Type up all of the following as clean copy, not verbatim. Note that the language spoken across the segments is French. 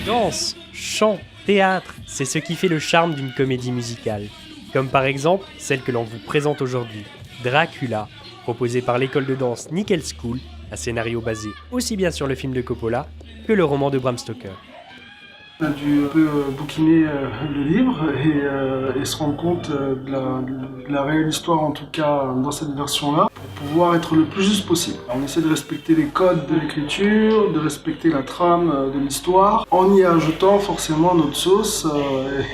Danse, chant, théâtre, c'est ce qui fait le charme d'une comédie musicale. Comme par exemple celle que l'on vous présente aujourd'hui, Dracula, proposée par l'école de danse Nickel School, un scénario basé aussi bien sur le film de Coppola que le roman de Bram Stoker. On a dû un peu bouquiner le livre et se rendre compte de la réelle histoire, en tout cas dans cette version-là, pour pouvoir être le plus juste possible. On essaie de respecter les codes de l'écriture, de respecter la trame de l'histoire, en y ajoutant forcément notre sauce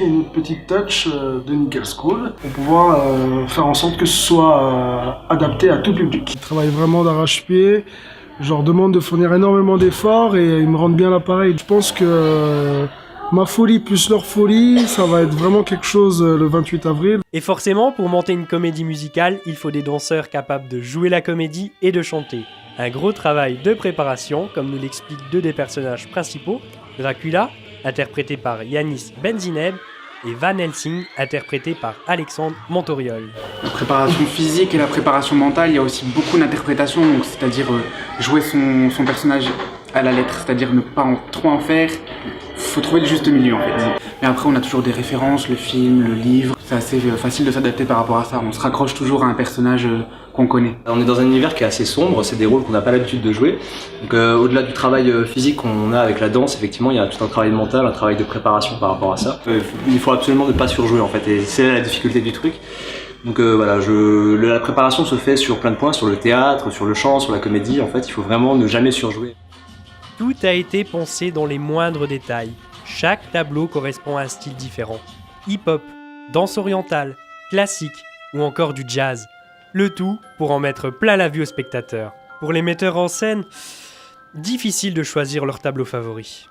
et notre petite touch de Nickel School, pour pouvoir faire en sorte que ce soit adapté à tout public. Ils travaillent vraiment d'arrache-pied. Je leur demande de fournir énormément d'efforts et ils me rendent bien l'appareil. Je pense que ma folie plus leur folie, ça va être vraiment quelque chose le 28 avril. Et forcément, pour monter une comédie musicale, il faut des danseurs capables de jouer la comédie et de chanter. Un gros travail de préparation, comme nous l'expliquent deux des personnages principaux, Dracula, interprété par Yanis Benzineb, et Van Helsing, interprété par Alexandre Montoriol. La préparation physique et la préparation mentale, il y a aussi beaucoup d'interprétation, donc c'est-à-dire jouer son personnage à la lettre, c'est-à-dire ne pas trop en faire. Faut trouver le juste milieu en fait. Mais après on a toujours des références, le film, le livre, c'est assez facile de s'adapter par rapport à ça. On se raccroche toujours à un personnage qu'on connaît. On est dans un univers qui est assez sombre, c'est des rôles qu'on n'a pas l'habitude de jouer. Donc au-delà du travail physique qu'on a avec la danse, effectivement il y a tout un travail mental, un travail de préparation par rapport à ça. Il faut absolument ne pas surjouer en fait, et c'est la difficulté du truc. Donc voilà, la préparation se fait sur plein de points, sur le théâtre, sur le chant, sur la comédie. En fait, il faut vraiment ne jamais surjouer. Tout a été pensé dans les moindres détails. Chaque tableau correspond à un style différent. Hip-hop, danse orientale, classique ou encore du jazz. Le tout pour en mettre plein la vue aux spectateurs. Pour les metteurs en scène, difficile de choisir leur tableau favori.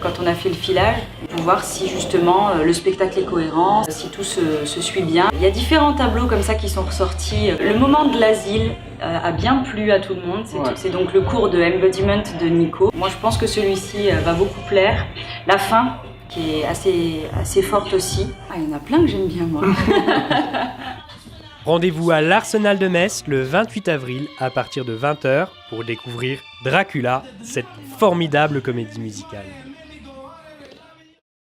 Quand on a fait le filage, pour voir si justement le spectacle est cohérent, si tout se suit bien. Il y a différents tableaux comme ça qui sont ressortis. Le moment de l'asile a bien plu à tout le monde. C'est donc le cours de Embodiment de Nico. Moi je pense que celui-ci va beaucoup plaire. La fin, qui est assez forte aussi. Ah, il y en a plein que j'aime bien moi. Rendez-vous à l'Arsenal de Metz le 28 avril à partir de 20h pour découvrir Dracula, cette formidable comédie musicale.